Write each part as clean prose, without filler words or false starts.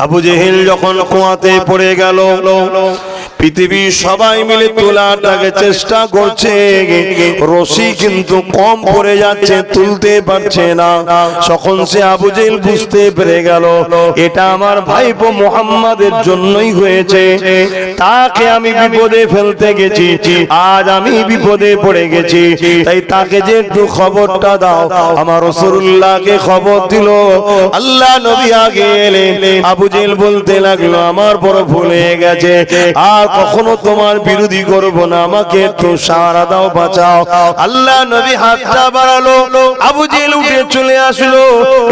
আবু জেহেল যখন কুয়াতে পড়ে গেল, পৃথিবীর সবাই মিলে তোলাটাকে চেষ্টা করছে, রশি কিন্তু কম পড়ে যাচ্ছে, তুলতে পারছে না। তখন সে আবু জেহেল বুঝতে পেরে গেল এটা আমার ভাইপো মুহাম্মাদের জন্যই হয়েছে, তাকে আমি বিপদে ফেলতে গেছি, আজ আমি বিপদে পড়ে গেছি, তাই তাকে যে একটু খবরটা দাও। আমার রাসূলুল্লাহকে খবর দিল। আল্লাহ নবী আগে এলেন। আবু জেহেল বলতে লাগলো আমার বড় ভুল হয়ে গেছে, আর কখনো তোমার বিরোধী করব না, আমাকে একটু সাহারা দাও, বাঁচাও। আল্লাহ নবী হাতটা বাড়ালো, আবু জেহেল উঠে চলে আসলো।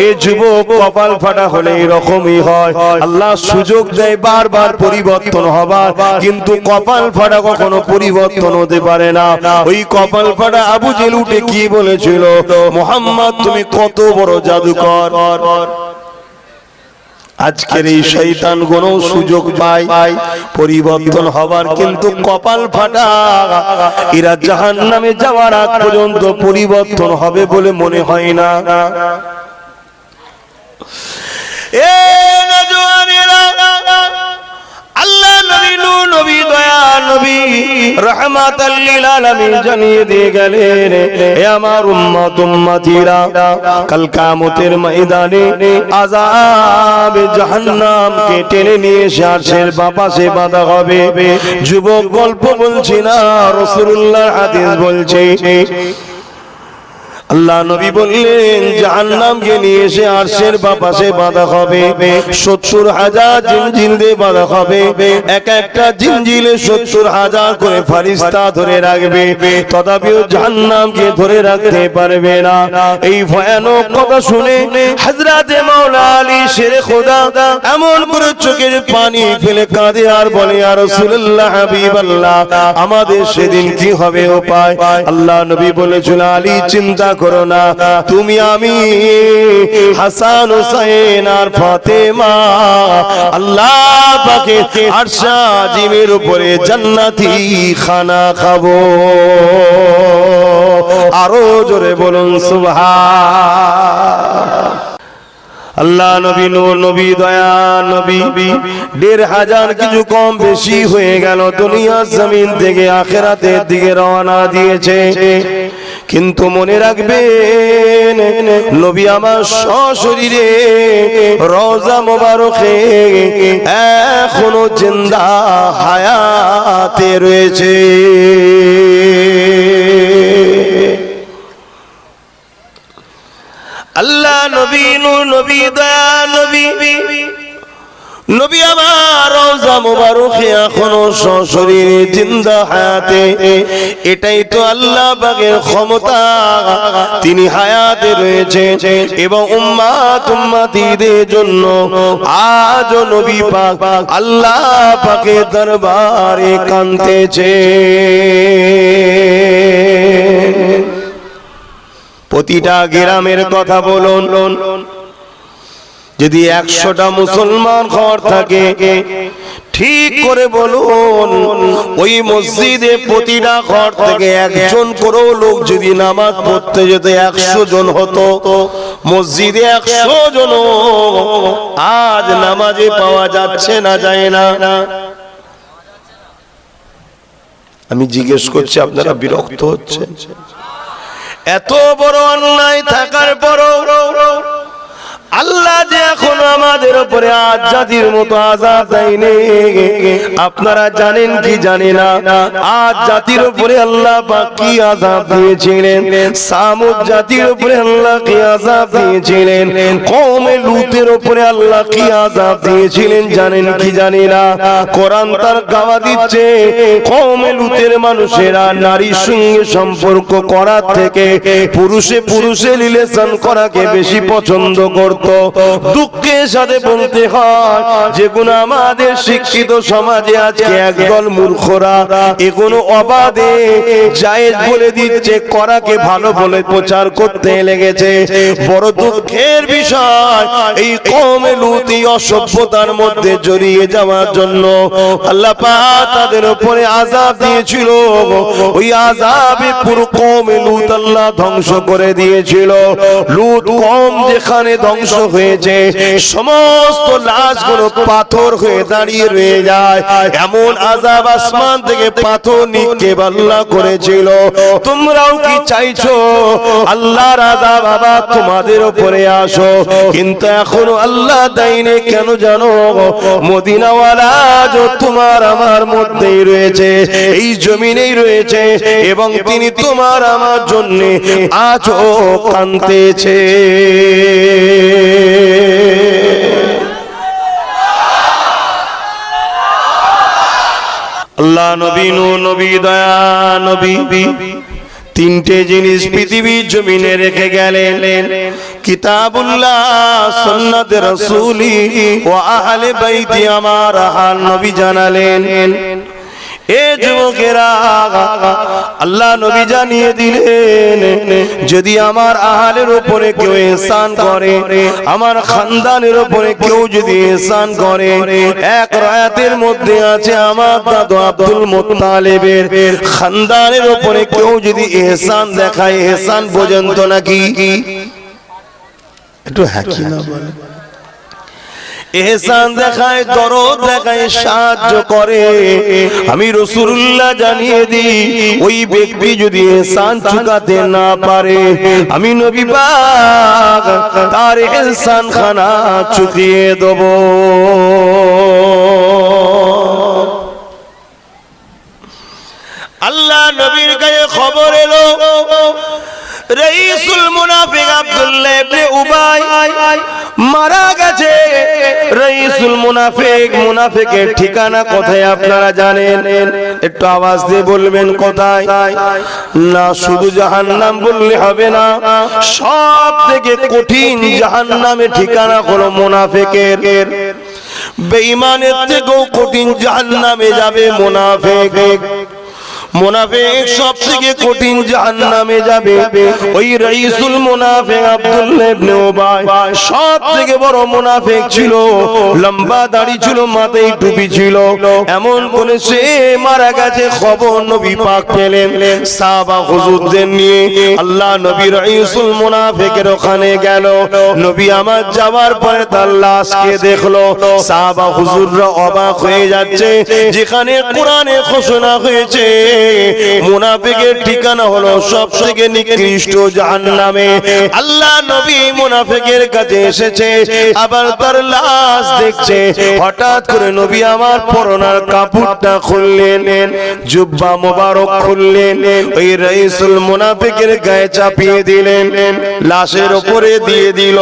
এই যুবক কপাল ফাটা হলে এরকমই হয়, আল্লাহ সুযোগ দেয় বারবার পরিবর্তন হবার, কিন্তু কপাল ফাটা কখনো পরিবর্তন হতে পারে না। ওই কপাল ফাটা আবু জেহেল উঠে কি বলেছিল, মুহাম্মদ তুমি কত বড় জাদুকর। আজকের এই শয়তান কোন সুযোগ পায় পরিবর্তন হবার, কিন্তু কপাল ফাটা। এরা জাহান্নামে যাওয়ার আগ পর্যন্ত পরিবর্তন হবে বলে মনে হয় না। এ নজওয়ানেরা, আল্লাহ নবী নূর নবী দয়া নবী রাহমাতাল লিল আলামিন জানিয়ে দিয়ে গেলেন, হে আমার উম্মত উম্মতিরা, কাল কিয়ামতের ময়দানে আযাব জাহান্নামকে টেনে নিয়ে এসে আরশের বাপাশে বাঁধা হবে। যুবক গল্প বলছি না, রাসূলুল্লাহর হাদিস বলছে। আল্লাহ নবী বললেন জাহান্নামকে নিয়ে এসে আরশের বাপাশে বাঁধা হবে, ৭০,০০০ জিনজিল দিয়ে বাঁধা হবে। এক একটা জিনজিলে ৭০,০০০ করে ফেরেশতা ধরে রাখবে, তথাপিও জাহান্নামকে ধরে রাখতে পারবে না। এই ভয়ানক কথা শুনে হযরতে মাওলা আলী শেরে খোদা এমন করে চোখের পানি ফেলে কাঁদে আর বলে, ইয়া রাসূলুল্লাহ হাবিবাল্লাহ, আমাদের সেদিন কি হবে উপায়? আল্লাহ নবী বলেছিল, আলী চিন্তা করো না, তুমি আমি হাসান হুসাইন আর ফাতেমা আল্লাহ পাকের আরশ আজিমের উপরে জান্নাতি খানা খাবো। আরো জোরে বলুন সুবহান। আল্লাহ নবী নূর নবী দয়া নবী ১৫০০ কিছু কম বেশি হয়ে গেল, দুনিয়ার জমিন থেকে আখিরাতের দিকে রওনা দিয়েছে। কিন্তু মনে রাখবেন নবী আমার সশরীরে রওজা মোবারকে এখনো জিন্দা হায়াতে রয়েছে। আল্লাহ নবী নূর নবী দয়া নবী নবী আমার রওজা মোবারকে এখনো সশরীরে জিন্দা হায়াতে। এটাই তো আল্লাহ পাকের ক্ষমতা, তিনি হায়াতে রয়েছে এবং উম্মাত উম্মতিদের জন্য আজও নবী পাক আল্লাহ পাকের দরবারে কাঁদতেছে। প্রতিটা গ্রামের কথা বলুন, যদি ১০০টা মুসলমান ঘর থাকে, ঠিক করে বলুন ওই মসজিদে প্রতিটা ঘর থেকে একজন করেও লোক যদি নামাজ পড়তে যেত, ১০০ জন হতো। মসজিদে ১০০ জন আজ নামাজে পাওয়া যাচ্ছে না, যায় না। আমি জিজ্ঞেস করছি, আপনারা বিরক্ত হচ্ছেন? এত বড় অন্যায় থাকার পরও আল্লাহ যে এখন আমাদের উপরে আজ জাতির মতো আযাব দেয়নি। আপনারা জানেন কি জানি না, আজ জাতির উপরে আল্লাহ পাক কি আযাব দিয়েছিলেন? সামুদ জাতির উপরে আল্লাহ কি আযাব দিয়েছিলেন? কওমে লূতের উপরে আল্লাহ কি আযাব দিয়েছিলেন জানেন কি জানি না? কোরআন তার গাওয়া দিচ্ছে, কওমে লূতের মানুষেরা নারীর সঙ্গে সম্পর্ক করার থেকে পুরুষে পুরুষে রিলেশন করাকে বেশি পছন্দ করত। দুঃখের সাথে বলতে হয় যেগুলো আমাদের শিক্ষিত সমাজে আজকে একদল মূর্খরা এগুলো অবাধে জায়েজ বলে দিচ্ছে, করাকে ভালো বলে প্রচার করতে লেগেছে। বড় দুঃখের বিষয়, এই কওমে লূত এই অসভ্যতার মধ্যে জড়িয়ে যাওয়ার জন্য আল্লাহ পাক তাদের উপরে আযাব দিয়েছিল। ওই আযাবে পুরো কওমে লূত আল্লাহ ধ্বংস করে দিয়েছিল। লূত কওম যেখানে ধ্বংস হয়েছে, সমস্ত লাশগুলো পাথর হয়ে দাঁড়িয়ে রয়ে যায়। এমন আযাব আসমান থেকে পাথর নিক্ষেপ আল্লাহ করেছিল। তোমরাও কি চাইছো আল্লাহর আযাব আবার তোমাদের উপরে আসো? কিন্তু এখনো আল্লাহ দেয়নি কেন জানো? মদিনাওয়ালা আজ তোমার আমার মধ্যেই রয়েছে, এই জমিনেই রয়েছে, এবং তিনি তোমার আমার জন্য আজও কাঁদতেছে। আল্লাহ নবী, নবী দয়া নবী তিনটে জিনিস পৃথিবীর জমিনে রেখে গেলেন, কিতাবুল্লাহ, সুন্নাত রাসূলি ও আহলে বাইতি আমার আহাল নবী জানালেন। এ যুবকেরা, আল্লাহ নবী জানিয়ে দিলেন, যদি আমার আহালের উপরে কেউ ইহসান করে, আমার খানদানের উপরে কেউ যদি ইহসান করে, এক রায়াতের মধ্যে আছে আমার দাদু আব্দুল মুত্তালিবের খানদানের উপরে কেউ যদি ইহসান দেখায়, ইহসান পর্যন্ত নাকি একটু হাকি না বলে, ইহসান দেখায়, দরদ দেখায়, সাহায্য করে, আমি রাসূলুল্লাহ জানিয়ে দিই, ওই ব্যক্তি যদি ইহসান চুকাতে না পারে, আমি নবী পাক তার ইহসান খানা চুকিয়ে দেব। আল্লাহ নবীর গায়ে খবর এলো, রাইসুল মুনাফিক আব্দুল্লাহ ইবনে উবাই মারা গেছে। রাইসুল মুনাফিক, মুনাফিকের ঠিকানা কোথায় আপনারা জানেন? একটু আওয়াজ দিয়ে বলবেন কোথায়? না শুধু জাহান্নাম বললে হবে না, সব থেকে কঠিন জাহান্নামের ঠিকানা হলো মুনাফিকের। বেঈমানের থেকেও কঠিন জাহান্নামে যাবে মুনাফিক। মুনাফিক সবথেকে কঠিন জাহান্নামে যাবে। ওই রাইসুল মুনাফিক আব্দুল্লাহ ইবনে উবাই সবথেকে বড় মুনাফিক ছিল, লম্বা দাড়ি ছিল, মাথায় টুপি ছিল, এমন করে সে মারা গেছে। খবর নবী পাক পেলেন, সাহাবা হুজুরদের নিয়ে আল্লাহ নবী রাইসুল মুনাফিকের ওখানে গেল। নবী আমার যাওয়ার পরে তার লাশকে দেখলো। সাহাবা হুজুররা অবাক হয়ে যাচ্ছে, যেখানে কোরআনে ঘোষণা হয়েছে মুনাফিকের ঠিকানা হলো সবথেকে নিকৃষ্ট জাহান্নামে। আল্লাহ নবী মুনাফিকের কাছে এসেছে, আবার তার লাশ দেখছে। হঠাৎ করে নবী আমার পরনার কাপড়টা খুললেন, জুব্বা মোবারক খুললেন, ওই রাইসুল মুনাফিকের গায়ে চাপিয়ে দিলেন, লাশের উপরে দিয়ে দিল।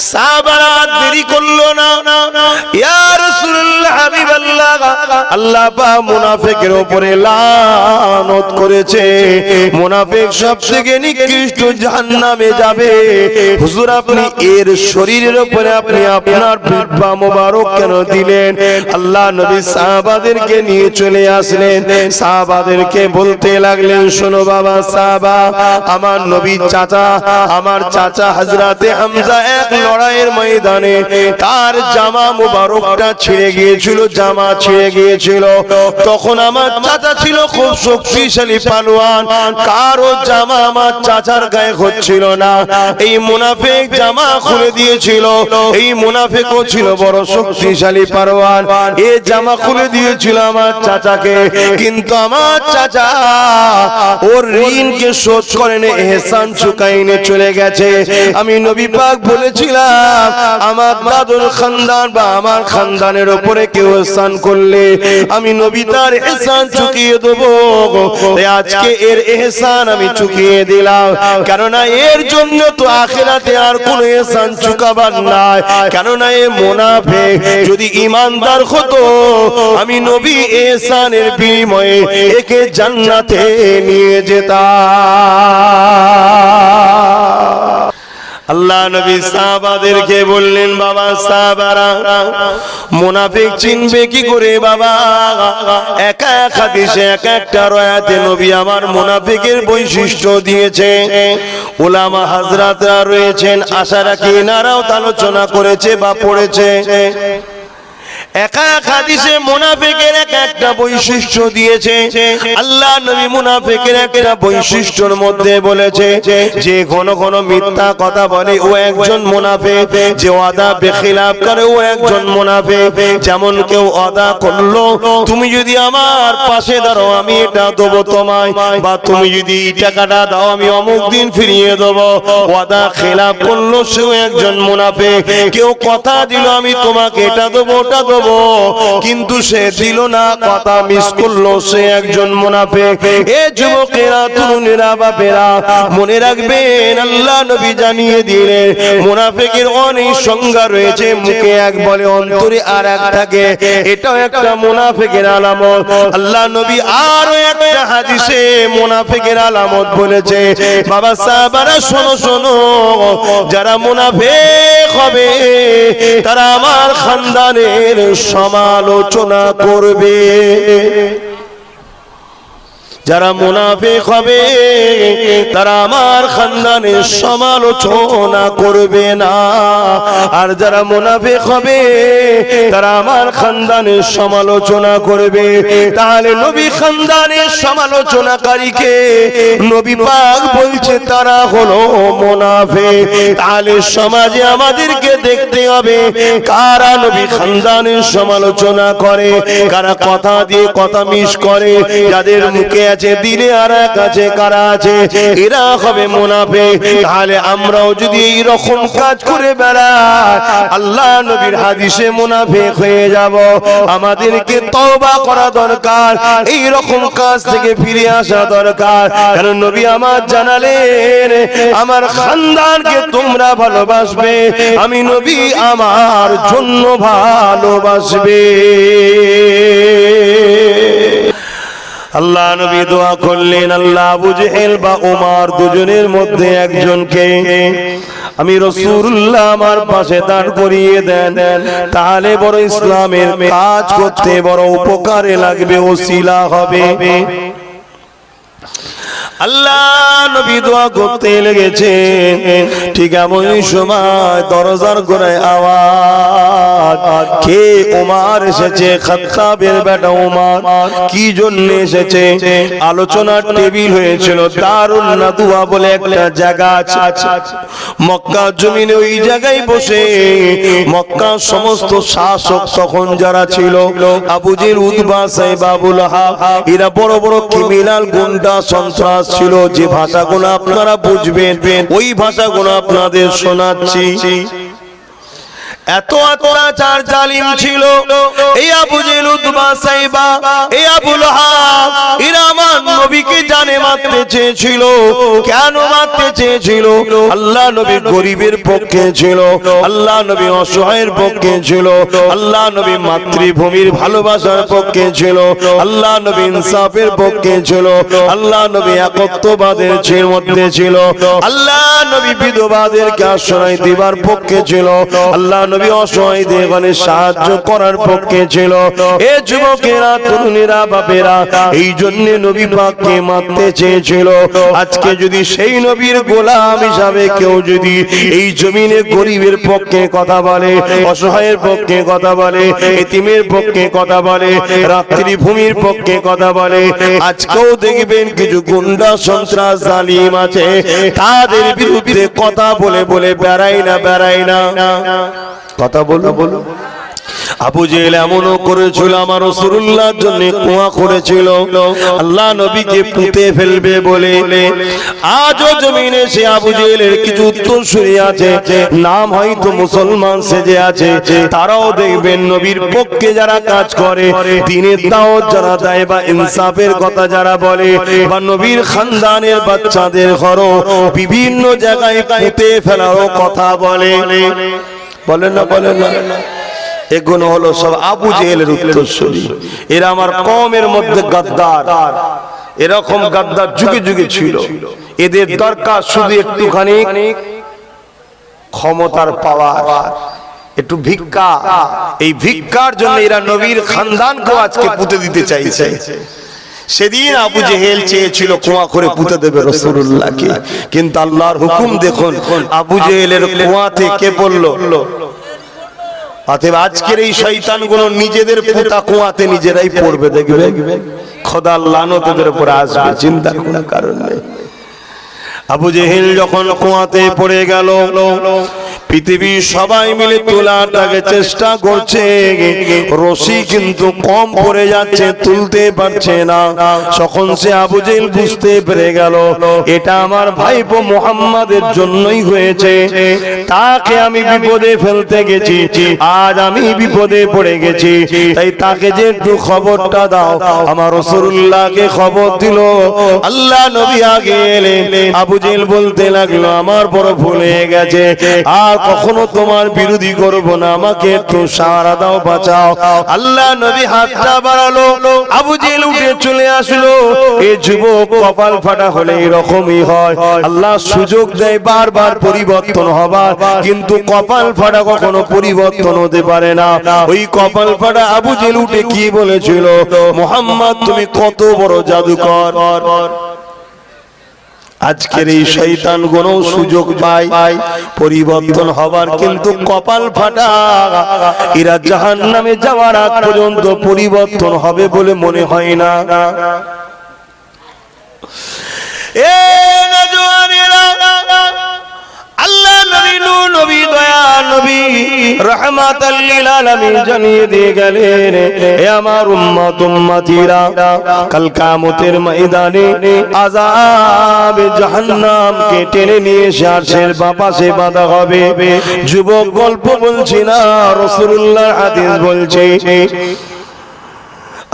সাহাবারা দেরি করলো না, ইয়া রাসূলুল্লাহ হাবিবাল্লাহ, আল্লাহ পাক মুনাফিকের উপরে লানত করেছে, মুনাফিক সবথেকে নিকৃষ্ট জাহান্নামে যাবে। হুজুর আপনি এর শরীরের উপরে আপনি আপনার জুব্বা মোবারক কেন দিলেন? আল্লাহ নবী সাহাবাদেরকে নিয়ে চলে আসলেন, সাহাবাদেরকে বলতে লাগলেন, শোনো বাবা সাহাবা, আমার নবীর চাচা, আমার চাচা হযরতে হামজা এক লড়াইয়ের ময়দানে তার জামা মোবারকটা ছিঁড়ে গিয়েছিল, জামা ছিঁড়ে গিয়েছিল। তখন আমার চাচা ছিল খুব শক্তিশালী পালোয়ান, কারো জামা আমার চাচার গায়ে হচ্ছিল না। এই মুনাফিক জামা খুলে দিয়েছিল, এই মুনাফিকও ছিল বড় শক্তিশালী পালোয়ান, এই জামা খুলে দিয়েছিল আমার চাচাকে। কিন্তু আমার চাচা ওর ঋণকে শোধ করে নে, ইহসান চুকাইনে চলে গেছে। আমি নবী পাক বলেছিলাম, আমার দাদুর খানদান বা আমার খানদানের উপরে কেউ ইহসান করলে আমি নবী তার ইহসান চুকিয়ে দেবো। আজকে এর ইহসান আমি চুকিয়ে দিলাম, কেননা এর জন্য তো আখিরাতে আর কোনো ইহসান চুকাবার নাই। কেননা এ মুনাফিক, যদি ঈমানদার হতো আমি নবী ইহসানের বিনিময়ে একে জান্নাতে নিয়ে যেতাম। আল্লাহ নবী সাহাবাদেরকে বললেন, বাবা সাহাবারা, মুনাফিক চিনবে কি করে বাবা? একা এক হাদিসে এক একটা রায়াতে নবী আমার মুনাফিকের বৈশিষ্ট্য দিয়েছে। উলামা হযরতরা রয়েছেন, আশা রাখি এনারাও আলোচনা করেছে বা পড়েছে। একা এক হাদিসে মুনাফিকের একটা বৈশিষ্ট্য দিয়েছে। আল্লাহ নবী মুনাফিকের একটা বৈশিষ্ট্যের মধ্যে বলেছে যে ঘন ঘন মিথ্যা কথা বলে ও একজন মুনাফিক, যে ওয়াদা বেখিলাফ করে ও একজন মুনাফিক। যেমন কেউ ওয়াদা করলো তুমি যদি আমার পাশে দাঁড়াও আমি এটা দেবো তোমায়, বা তুমি যদি এই টাকাটা দাও আমি অমুক দিন ফিরিয়ে দেবো, ওয়াদা খেলাফ করলো সেও একজন মুনাফিক। কেউ কথা দিল আমি তোমাকে এটা দেবো ওটা দেবো, কিন্তু সে দিল না, কথা মিস করলো, সে একজন মুনাফিক। এ যুবকেরা, তরুণেরা, বাপেরা মনে রাখবেন আল্লাহ নবী জানিয়ে দিলেন মুনাফিকের অনেক সংজ্ঞা রয়েছে। মুখে এক বলে অন্তরে আর এক থাকে, এটাও একটা মুনাফিকের আলামত। আল্লাহ নবী আরো একটা হাদিসে মুনাফিকের আলামত বলেছে। বাবা সাহাবারা শোনো শোনো, যারা মুনাফিক হবে তারা আমার খানদানের সমালোচনা করবে। যারা মুনাফিক হবে তারা আমার খানদানের সমালোচনা করবে না, আর যারা মুনাফিক হবে তারা আমার খানদানের সমালোচনা করবে। তাহলে নবী খানদানের সমালোচনাকারীকে নবী পাক বলছে তারা হলো মুনাফিক। তাহলে সমাজে আমাদেরকে দেখতে হবে কারা নবী খানদানের সমালোচনা করে, কারা কথা দিয়ে কথা মিস করে, যাদের মুখে দিলে আর এক আছে, কারা আছে এরা হবে মুনাফিক। তাহলে আমরাও যদি এই রকম কাজ করে বেড়াই আল্লাহ নবীর হাদিসে মুনাফিক হয়ে যাব। আমাদেরকে তওবা করা দরকার, এই রকম কাজ থেকে ফিরে আসা দরকার। কারণ নবী আমার জানালেন আমার খানদানকে তোমরা ভালোবাসবে, আমি নবী আমার জন্য ভালোবাসবে। আল্লাহ নবী দোয়া করলেন আল্লাহ আবু জেহেল বা ওমর দুজনের মধ্যে একজনকে আমি রাসূলুল্লাহ আমার পাশে দাঁড় করিয়ে দেন, তাহলে বড় ইসলামের কাজ করতে বড় উপকারে লাগবে, ওসিলা হবে। আল্লাহ নবী দোয়া করতে লেগেছেন। ঠিক এমন সময় দরজার গোড়ায় আওয়াজ, কে? ওমর এসেছে, খাত্তাবের বেটা ওমর। কি জন্য এসেছে? আলোচনার টেবিল হয়েছিল দারুন নাদুয়া বলে একটা জায়গা আছে মক্কা জমিনে, ওই জায়গায় বসে মক্কার সমস্ত শাসক তখন যারা ছিল আবু জেহেল, উতবা, সাইবা, আবু লাহাব, এরা বড় বড় ক্রিমিনাল, গুন্ডা, সন্ত্রাস ছিল। যে ভাষাগুলো আপনারা বুঝবেন ওই ভাষাগুলো আপনাদের শোনাচ্ছি। এত অত্যাচার জালিম ছিল এই আবু জেহেল, উতবা, সাইবা, এই আবু লাহাব, এরা আমার নবীকে জানে মারতে চেয়েছিল। কেন মারতে চেয়েছিল? আল্লাহ নবী গরিবের পক্ষে ছিল, আল্লাহ নবী অসহায়ের পক্ষে ছিল, আল্লাহ নবী মাতৃভূমির ভালোবাসার পক্ষে ছিল, আল্লাহ নবী ইনসাফের পক্ষে ছিল, আল্লাহ নবী একত্ববাদের মধ্যে ছিল, আল্লাহ নবী বিধবাদেরকে আশ্রয় দেবার পক্ষে ছিল, আল্লাহ নবী অসহায়দের সাহায্য করার পক্ষে ছিল। এ যুবকেরা, তরুণেরা, বাপেরা, এই জন্য নবী পাককে মারতে চেয়েছিল। আজকে যদি সেই নবীর গোলাম হিসাবে কেউ যদি এই জমিনে গরিবের পক্ষে কথা বলে, অসহায়ের পক্ষে কথা বলে, এতিমের পক্ষে কথা বলে, রাত্রি ভূমির পক্ষে কথা বলে, আজকেও দেখবেন কিছু গুন্ডা, সন্ত্রাস, জালিম আছে, তাদের বিরুদ্ধে কথা বলে বলে বেড়াই না কথা বলো। আবু জেহেল এমনও করেছিল, আমার রাসূলুল্লাহর জন্য কুয়া করেছিল আল্লাহ নবীকে পুঁতে ফেলবে বলে। আজও জমিনে সে আবু জেহেলের কিছু উত্তরসূরি আছে, নাম হয়তো মুসলমান সেজে আছে, তারাও দেখবেন নবীর পক্ষে যারা কাজ করে, দ্বীনের দাওয়াত যারা দেয়, বা ইনসাফের কথা যারা বলে, বা নবীর খানদানের বাচ্চাদের ঘরও বিভিন্ন জায়গায় পুঁতে ফেলারও কথা বলে না। এগুলো হলো সব আবু জেহেলের উত্তরসূরি। এরা আমার কওমের মধ্যে গাদ্দার, এরকম গাদ্দার যুগে যুগে ছিল। এদের দরকার শুধু একটুখানি ক্ষমতার পাওয়ার, একটু ভিক্ষা। এই ভিক্ষার জন্য এরা নবীর খানদানকে আজকে পুঁতে দিতে চাইছে। সেদিন আবু জেহেল চেয়েছিল কুয়া করে পুঁতে দেবে রাসূলুল্লাহকে, কিন্তু আল্লাহর হুকুম দেখুন, আবু জেহেলের কুয়াতে কে পড়লো? অতএব আজকের এই শয়তানগুলো নিজেদের পোতা কুয়াতে নিজেরাই পড়বে, দেখবে খোদার লানত এদের উপর আসবে, চিন্তার কোনো কারণ নেই। আবু জেহেল যখন কুয়াতে পড়ে গেল, পৃথিবীর সবাই মিলে তোলার তাকে চেষ্টা করছে, রশি কিন্তু কম পড়ে যাচ্ছে, তুলতে পারছে না। তখন সে আবু জেহেল বুঝতে পেরে গেল এটা আমার ভাইপো মুহাম্মাদের জন্যই হয়েছে, তাকে আমি বিপদে ফেলতে গেছি, আজ আমি বিপদে পড়ে গেছি, তাই তাকে যে একটু খবরটা দাও। আমার রাসূলুল্লাহকে খবর দিল। আল্লাহ নবী আগে এলেন। আবু জেহেল বলতে লাগলো আমার বড় ভুল হয়ে গেছে, আর কখনো তোমার বিরোধী করব না, আমাকে একটু সাহারা দাও, বাঁচাও। আল্লাহ নবী হাতটা বাড়ালো, আবু জেহেল উঠে চলে আসলো। এই যুবক কপাল ফাটা হলে এরকমই হয়, আল্লাহ সুযোগ দেয় বারবার পরিবর্তন হবার, কিন্তু কপাল ফাটা কখনো পরিবর্তন হতে পারে না। ওই কপাল ফাটা আবু জেহেল উঠে কি বলেছিল, মুহাম্মদ তুমি কত বড় জাদুকর। আজকের এই শয়তান গুলো সুযোগ পায় পরিবর্তন হবার, কিন্তু কপাল ফাটা। এরা জাহান্নামে যাওয়ার আগ পর্যন্ত পরিবর্তন হবে বলে মনে হয় না। এ নওজওয়ানেরা, আল্লাহ নবী নূহ নবী দয়া নবী রাহমাতাল লিল আলামিন জানিয়ে দিয়ে গেলেন, হে আমার উম্মত উম্মতিরা, কাল কিয়ামতের ময়দানে আযাবে জাহান্নামকে টেনে নিয়ে এসে আরশের বাপাশে বাঁধা হবে। যুবক গল্প বলছি না, রাসূলুল্লাহ হাদিস বলছে।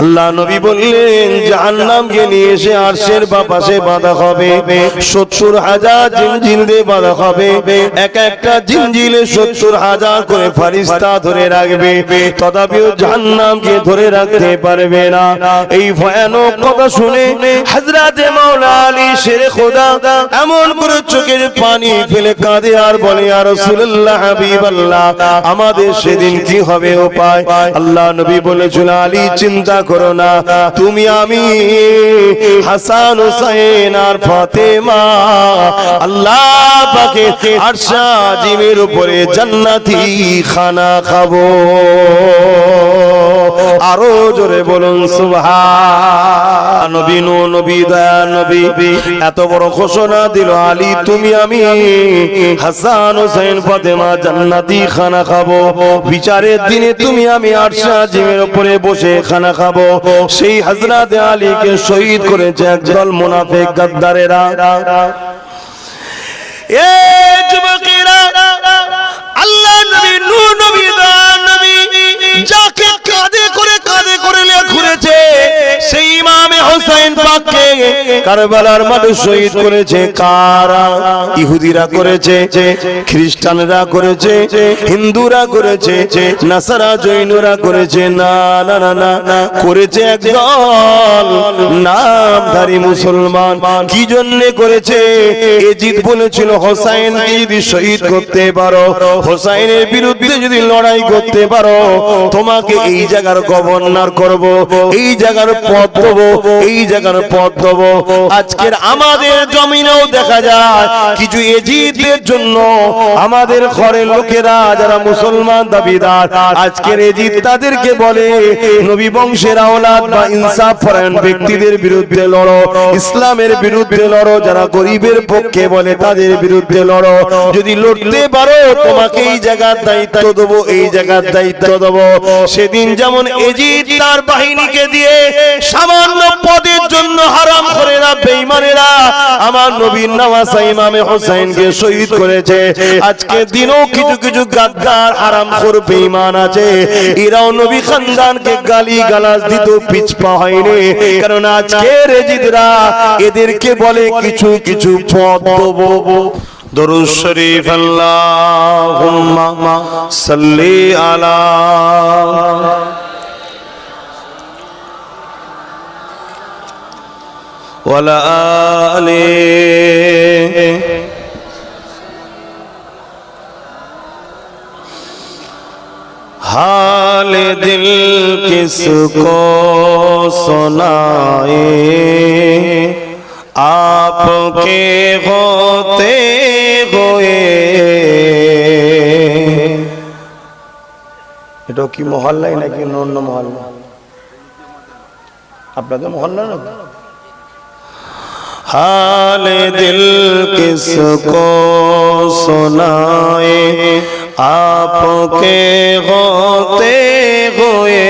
আল্লাহ নবী বললেন জাহান্নামকে নিয়ে এসে আরশের বাপাশে বাঁধা হবে, ৭০,০০০ জিনজিল দিয়ে বাঁধা হবে। এক একটা জিনজিলে ৭০,০০০ করে ফেরেশতা ধরে রাখবে, তথাপিও জাহান্নামকে ধরে রাখতে পারবে না। এই ভয়ানক কথা শুনে হযরতে মাওলা আলী শেরে খোদা এমন করে চোখের পানি ফেলে কাঁদে আর বলে, ইয়া রাসূলুল্লাহ হাবিবাল্লাহ, আমাদের সেদিন কি হবে উপায়? আল্লাহ নবী বলেছিল, আলী চিন্তা করো না, তুমি আমি হাসান হুসাইন আর ফাতেমা আল্লাহ পাকের আরশ আজিমের উপরে জান্নাতি খানা খাবো। আরো জোরে বলুন সুবহান। নবী নূহ নবী দয়া নবী এত বড় ঘোষণা দিল, আলী তুমি আমি হাসান হুসাইন ফাতেমা জান্নাতি খানা খাবো। বিচারের দিনে তুমি আমি আরশ আজিমের উপরে বসে খানা খাবো। সেই হযরত আলীকে শহীদ করেছে একদল মুনাফিক গাদ্দারেরা। এ যুবকেরা, আল্লাহ নবী নূহ নবী দয়া নবী যাকে কাঁধে করে ঘুরেছে, সেই ইমামে হোসেন পাককে কারবালার মাঠে শহীদ করেছে কারা? ইহুদিরা করেছে, খ্রিস্টানরা করেছে, হিন্দুরা করেছে, নাসারা জৈনরা করেছে, না না না না, করেছে একদল নামধারী মুসলমান। কি জন্য করেছে? এজিদ বলেছিল হোসাইনকে যদি শহীদ করতে পারো, হোসাইনের বিরুদ্ধে যদি লড়াই করতে পারো, তোমাকে এই জায়গার গভর্নর করব, এই জায়গার পদ দেবো, এই জায়গার পদ দেবো। আজকের আমাদের জমিনেও দেখা যায় কিছু এজিদের জন্য আমাদের ঘরের লোকেরা যারা মুসলমান দাবিদার, আজকের এজিদ তাদেরকে বলে নবী বংশের আওলাদ বা ইনসাফ পরায়ণ ব্যক্তিদের বিরুদ্ধে লড়ো, ইসলামের বিরুদ্ধে লড়ো, যারা গরিবের পক্ষে বলে তাদের বিরুদ্ধে লড়ো। যদি লড়তে পারো তোমাকে এই জায়গার দায়িত্ব দেবো, এই জায়গার দায়িত্ব দেবো। সেদিন যেমন এজিদ তার বাহিনীকে দিয়ে সামান্য পদের জন্য হারাম করে না বেঈমানেরা আমার নবীর নওয়াসা ইমামে হোসেনকে শহীদ করেছে। আজকে দিনও কিছু কিছু গাদ্দার হারামখোর বেঈমান আছে, এরাও নবী খানদানকে গালি গালাজ দিত পিছপা হয়নি, কারণ আজকের এজিদরা এদেরকে বলে কিছু কিছু পদ দেবো। দরুদ শরীফ আল্লাহুম্মা সাল্লি আলা ওয়ালা আলি हाल दिल किसको सुनाए, आपके होते हुए এটা কি মহল্লাই নাকি অন্য মহল্লা? আপনাদের মহল্লা না? हाल दिल किसको सुनाए आपके होते हुए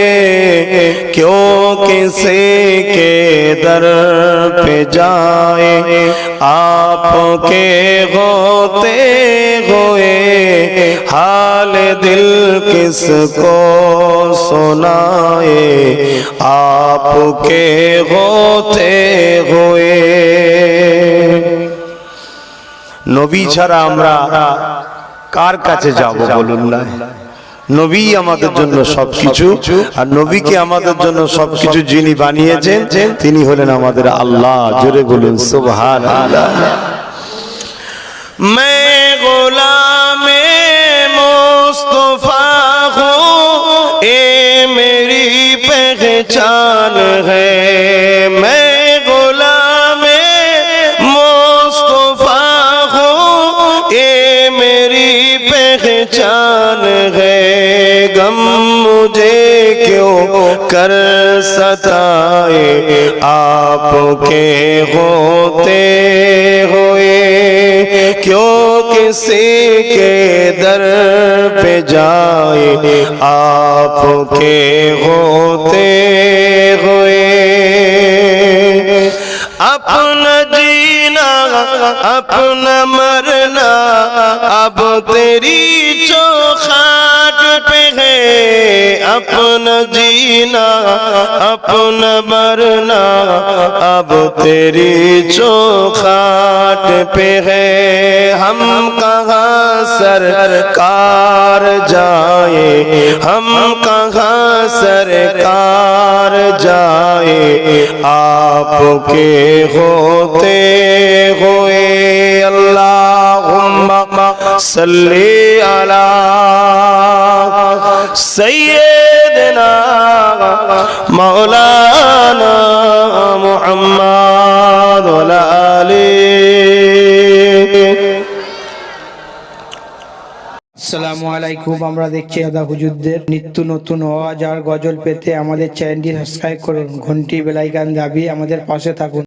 क्यों किसी के दर पे जाए आपके होते हुए हाल दिल किसको सुनाए आपके होते हुए। নবী ছাড়া আমরা কার কাছে যাব বলুন না? নবী আমাদের জন্য সবকিছু, আর নবীকে আমাদের জন্য সবকিছু যিনি বানিয়েছেন তিনি হলেন আমাদের আল্লাহ। জোরে বলুন সুবহানাল্লাহ। मैं गुलाम मुस्तफा हूँ ये मेरी पहचान है। मैं गुलाम मुस्तफा हूँ ये मेरी पहचान है। गम मुझे क्यों कर सताए आपके होते हुए क्यों किसी के दर पे जाए आपके होते हुए। अपना जीना अपना मरना अब तेरी चौखट पे है। अपना जीना अपना मरना अब तेरी चौखट पे है। हम कहाँ सरकार जाए हम कहाँ सरकार जाए आपके होते हुए। अल्लाहुम्मा सल्ली अला सय्यिदना मौलाना मुहम्मद व अला आलिहि। আসসালামু আলাইকুম। আমরা দেখছি দাদা হুজুরদের নিত্য নতুন ওয়াজ আর গজল পেতে আমাদের চ্যানেলটি সাবস্ক্রাইব করুন, ঘন্টি বেল আইকন দাবিয়ে আমাদের পাশে থাকুন।